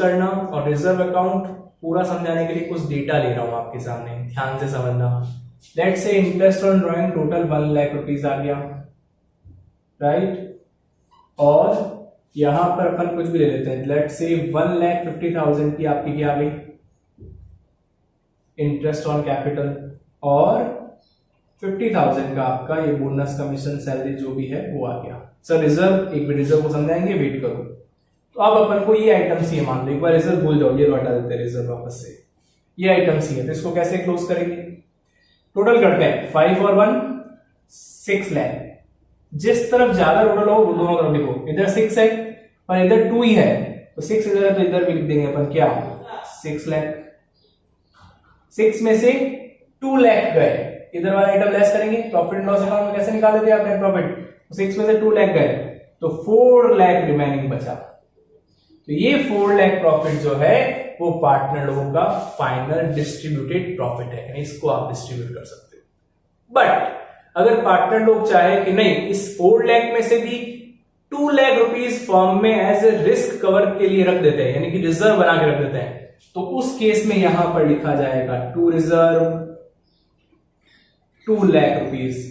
करना, और reserve account पूरा समझाने के लिए कुछ डेटा ले रहा हूं आपके सामने, ध्यान से समझना। Let's say interest on drawing total 1 lakh rupees आ गया, राइट, और यहां पर अपन कुछ भी ले लेते हैं, लेट्स से 1,50,000 की आपकी क्या आ गई इंटरेस्ट ऑन कैपिटल, और 50,000 का आपका ये बोनस कमीशन सैलरी जो भी है वो आ गया। सर रिजर्व, एक बार रिजर्व को समझाएंगे, वेट करो। तो अब अपन को ये आइटम सी है, मान लो एक बार रिजर्व भूल जाओ, ये हटा देते हैं रिजर्व वापस से, ये आइटम सी है, तो इसको कैसे क्लोज करेंगे? टोटल करते हैं 5 और 1 6 लाख। जिस तरफ ज्यादा टोटल हो वो दोनों तरफ लिखो, इधर 6 है पर इधर 2 ही है, तो 6 इधर है तो इधर भी लिख देंगे अपन क्या 6 लाख। 6 में से 2 लाख गए, इधर वाला आइटम लेस करेंगे, प्रॉफिट एंड लॉस अकाउंट में कैसे निकाल देते हैं आप नेट प्रॉफिट, 6 में से 2 लाख गए तो 4 लाख रिमेनिंग बचा। तो ये 4 लाख प्रॉफिट जो है वो पार्टनर लोगों का फाइनल डिस्ट्रीब्यूटेड प्रॉफिट है, यानी इसको आप डिस्ट्रीब्यूट कर सकते हो। बट अगर पार्टनर लोग चाहे कि नहीं इस 4 लाख में से भी 2 लाख रुपीज फर्म में एज ए रिस्क कवर के लिए रख देते हैं, यानी कि रिजर्व बना के रख देते हैं, तो उस केस में यहां पर लिखा जाएगा टू रिजर्व 2 लाख रुपीज।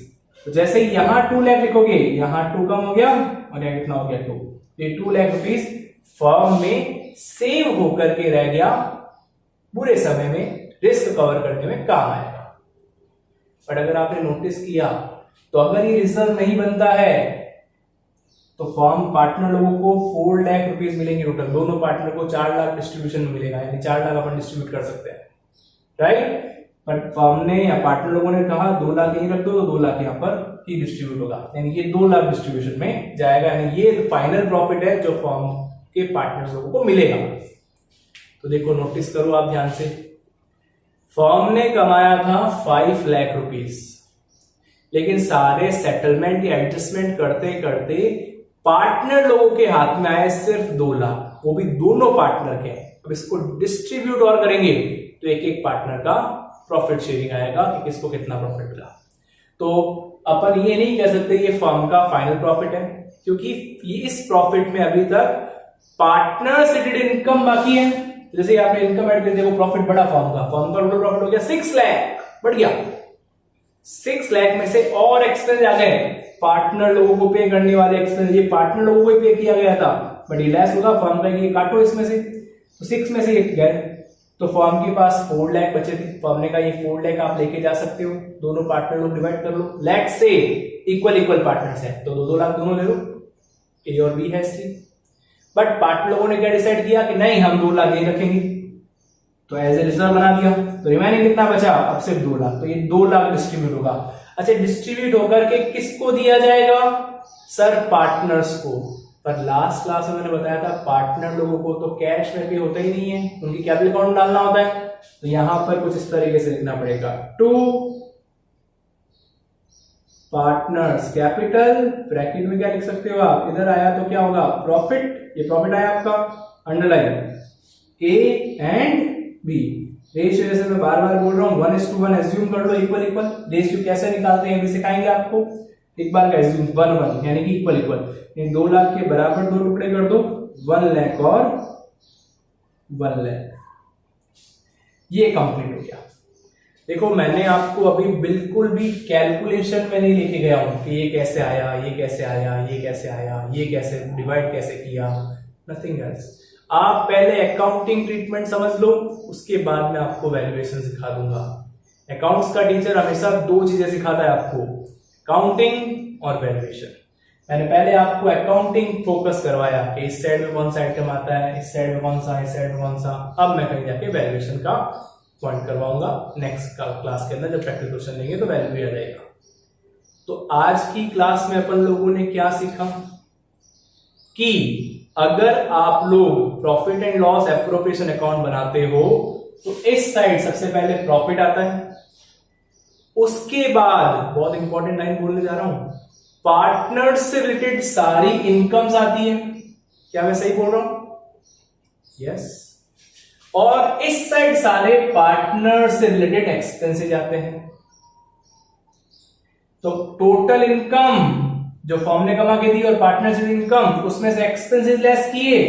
तो जैसे ही यहां 2 लाख लिखोगे, यहां 2 कम हो गया और यहां कितना हो गया 2, ये 2 लाख रुपीज फर्म में सेव होकर के रह गया, बुरे समय में रिस्क कवर करने में काम आएगा। बट अगर आपने नोटिस किया तो अगर ये रिजर्व नहीं बनता है तो फर्म पार्टनर लोगों को 4 लाख रुपीज मिलेंगे टोटल, दोनों पार्टनर को 4 लाख डिस्ट्रीब्यूशन में मिलेगा, यानी 4 लाख अपन डिस्ट्रीब्यूट कर सकते हैं, राइट। बट फर्म ने या पार्टनर लोगों ने कहा 2 लाख यहीं रख दो, तो 2 लाख यहां पर ही डिस्ट्रीब्यूट होगा, यानी ये 2 लाख डिस्ट्रीब्यूशन में जाएगा, यानी ये फाइनल प्रॉफिट है जो फर्म के पार्टनर्स लोगों को मिलेगा। तो देखो नोटिस करो आप ध्यान से, फर्म ने कमाया था 5 लाख रुपीज, लेकिन सारे सेटलमेंट या एडजस्टमेंट करते करते पार्टनर लोगों के हाथ में आए सिर्फ 2 लाख, वो भी दोनों पार्टनर के। अब इसको डिस्ट्रीब्यूट और करेंगे तो एक एक पार्टनर का प्रॉफिट शेयरिंग आएगा कि किसको कितना प्रॉफिट मिला। तो अपन ये नहीं कह सकते ये फर्म का फाइनल प्रॉफिट है, क्योंकि ये इस प्रॉफिट में अभी तक पार्टनर से इनकम बाकी है। जैसे आपने इनकम ऐड कर देखो प्रॉफिट बड़ा फर्म का टोटल प्रॉफिट हो गया 6 लाख, बढ़ गया 6 लाख में से और एक्सपेंस आ गए, पार्टनर लोगों को पे करने वाले एक्सपेंस, ये पार्टनर लोगों को ही पे किया गया था, बट ये लेस होगा फर्म का, ये काटो इसमें से, तो 6 में से ये गए, तो फर्म के पास 4 लाख बचे थे। फर्म ने कहा ये 4 लाख आप लेके जा सकते हो, दोनों पार्टनर लोग डिवाइड कर लो, लाख से इक्वल पार्टनर्स है तो 2-2 लाख दोनों ले लो, ए और बी है इसलिए। बट पार्टनर लोगों ने क्या डिसाइड किया कि नहीं हम 2 लाख यही रखेंगे, तो एज ए रिजर्व बना दिया, तो रिमेनिंग कितना बचा, अब सिर्फ 2 लाख, तो ये 2 लाख डिस्ट्रीब्यूट होगा। अच्छा डिस्ट्रीब्यूट होकर के किसको दिया जाएगा, सर पार्टनर्स को। पर लास्ट क्लास में मैंने बताया था पार्टनर लोगों को तो कैश में भी होता ही नहीं है, उनकी कैपिटल अकाउंट डालना होता है, तो यहां पर कुछ इस तरीके से लिखना पड़ेगा, टू पार्टनर्स कैपिटल, ब्रैकेट में क्या लिख सकते हो आप, इधर आया तो क्या होगा प्रॉफिट, ये प्रॉफिट आया आपका, underline A and B. Ratio जैसे मैं बार बार बोल रहा हूं 1:1 एज्यूम कर लो, इक्वल। रेशियो कैसे निकालते हैं भी सिखाएंगे आपको, एक बार का एज्यूम 1:1 यानी कि इक्वल। 2 लाख के बराबर 2 टुकड़े कर दो, 1 लाख और 1 लाख, ये कंप्लीट हो गया। देखो मैंने आपको अभी बिल्कुल भी कैलकुलेशन में नहीं लेके गया हूं कि ये कैसे आया, ये कैसे आया, ये कैसे आया, ये कैसे डिवाइड कैसे किया, नथिंग एल्स। आप पहले अकाउंटिंग ट्रीटमेंट समझ लो, उसके बाद मैं आपको वैल्यूएशन सिखा दूंगा। अकाउंट्स का टीचर हमेशा 2 चीजें सिखाता है आपको, अकाउंटिंग और वैल्यूएशन। मैंने पहले आपको अकाउंटिंग फोकस करवाया कि इस साइड में कौन सा आइटम आता है, इस साइड में कौन सा, इस साइड में कौन सा। अब मैं कहीं जाके वैल्यूएशन का पॉइंट करवाऊंगा नेक्स्ट क्लास के अंदर, जब प्रैक्टिस क्वेश्चन लेंगे तो वैल्यू भी आ जाएगा। तो आज की क्लास में अपन लोगों ने क्या सीखा कि अगर आप लोग profit and loss appropriation account बनाते हो तो इस साइड सबसे पहले प्रॉफिट आता है, उसके बाद बहुत इंपॉर्टेंट लाइन बोलने जा रहा हूं, पार्टनर से रिलेटेड सारी इनकम्स आती है। क्या मैं सही बोल रहा हूं? यस। और इस साइड सारे पार्टनर से रिलेटेड एक्सपेंसेस आते हैं। तो टोटल इनकम जो फर्म ने कमा के दी और पार्टनरशिप इनकम, उसमें से एक्सपेंसेस लेस किए,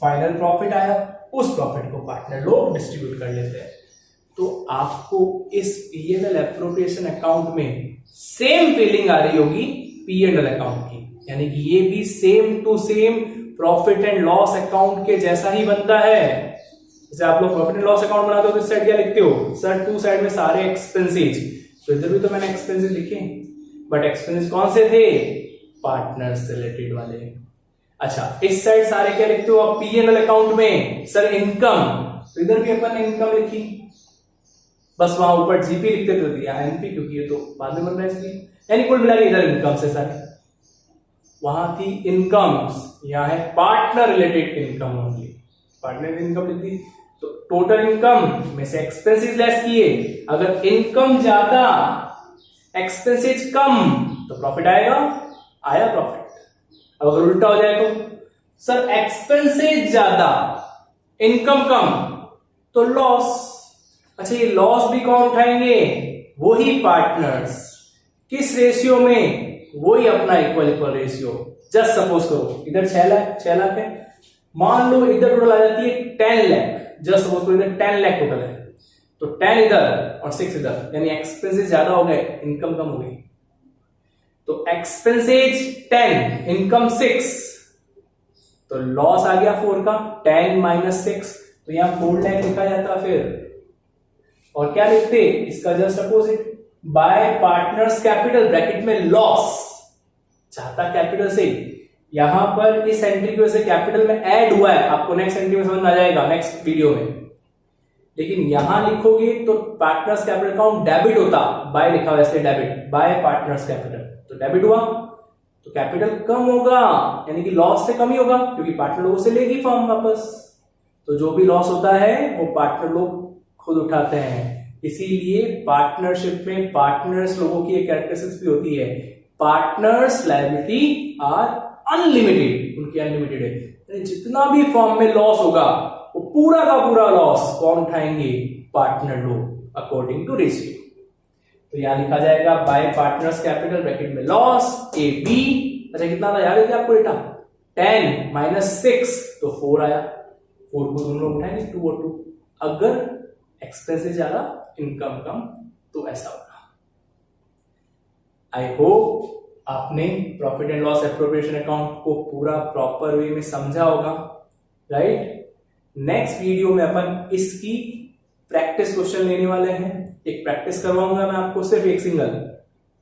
फाइनल प्रॉफिट आया। उस प्रॉफिट को पार्टनर लोग डिस्ट्रीब्यूट कर लेते हैं। तो आपको इस P&L एप्रोप्रिएशन अकाउंट में सेम फीलिंग आ रही होगी P&L अकाउंट की, यानी कि ये भी same to same profit and loss account के जैसा ही बनता है। जैसे आप लोग प्रॉफिट एंड लॉस अकाउंट बनाते हो तो इस साइड क्या लिखते हो सर, टू साइड में सारे एक्सपेंसेस, तो इधर भी तो मैंने एक्सपेंसेस लिखे, बट एक्सपेंसेस कौन से थे, पार्टनर से रिलेटेड वाले। अच्छा, इस साइड सारे क्या लिखते हो आप P&L अकाउंट में, सर इनकम, तो इधर भी अपन ने इनकम लिखी, बस वहां ऊपर जीपी लिखते थे या एनपी, क्योंकि ये तो बाद में बन रहा है इसलिए, यानी कुल मिला के इधर इनकम से सारे, वहां थी इनकम्स, यहां है partner related income only, partner income लिख दी। तो टोटल इनकम में से एक्सपेंसेस लेस किए, अगर इनकम ज्यादा एक्सपेंसेस कम तो प्रॉफिट आएगा, आया प्रॉफिट। अब अगर उल्टा हो जाए तो सर एक्सपेंसेस ज्यादा इनकम कम तो लॉस। अच्छा, ये लॉस भी कौन उठाएंगे, वही पार्टनर्स, किस रेशियो में, वही अपना equal equal ratio. Just suppose करो इधर 6 लाख है, मान लो इधर टोटल आ जाती है 10 लाख, जस्ट सपोज करो इधर 10 लाख टोटल है, तो 10 इधर और 6 इधर, यानी एक्सपेंसेस ज्यादा हो गए, इनकम कम हो गई, तो एक्सपेंसेस 10 इनकम 6, तो लॉस आ गया 4 का, 10 माइनस 6, तो यहां 4 लाख लिखा जाता फिर, और क्या लिखते, इसका just opposite, bye partners capital bracket में लॉस, चाहता कैपिटल से, यहां पर इस एंट्री की वजह से कैपिटल में ऐड हुआ है, आपको नेक्स्ट एंट्री में समझ में आ जाएगा नेक्स्ट वीडियो में, लेकिन यहां लिखोगे तो पार्टनर्स कैपिटल अकाउंट डेबिट होता, बाय लिखा हुआ इसलिए डेबिट, बाय पार्टनर्स कैपिटल, तो डेबिट हुआ तो कैपिटल कम होगा, यानी कि लॉस से कम ही होगा, क्योंकि पार्टनर लोगों से लेगी फर्म वापस, तो जो भी लॉस होता है वो पार्टनर लोग खुद उठाते हैं। इसीलिए पार्टनरशिप में पार्टनर्स लोगों की एक कैरेक्टरिस्टिक्स भी होती है, पार्टनर्स लायबिलिटी आर अनलिमिटेड, उनकी अनलिमिटेड है, यानी जितना भी फर्म में लॉस होगा वो पूरा का पूरा लॉस कौन उठाएंगे, पार्टनर लोग, अकॉर्डिंग टू रेशियो। तो यहां लिखा जाएगा बाय पार्टनर्स कैपिटल ब्रैकेट में लॉस ए बी। अच्छा, कितना था याद है क्या आपको डेटा, 10 माइनस 6, तो 4 आया, 4 को दोनों लोग उठाएंगे 2 और 2, अगर एक्सपेंसेस ज्यादा इनकम कम तो ऐसा होगा। आई होप आपने profit and loss appropriation account को पूरा प्रॉपर वे में समझा होगा, राइट। नेक्स्ट वीडियो में अपन इसकी प्रैक्टिस क्वेश्चन लेने वाले हैं, एक प्रैक्टिस करवाऊंगा मैं आपको, सिर्फ एक सिंगल,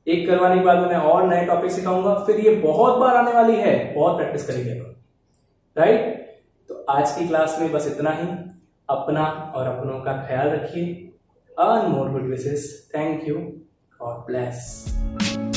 एक करवाने के बाद उन्हें और नए टॉपिक सिखाऊंगा, फिर ये बहुत बार आने वाली है, बहुत प्रैक्टिस करेंगे, राइट। तो आज की क्लास में बस इतना ही, अपना और अपनों का ख्याल रखिए, earn more good wishes, thank you, God bless.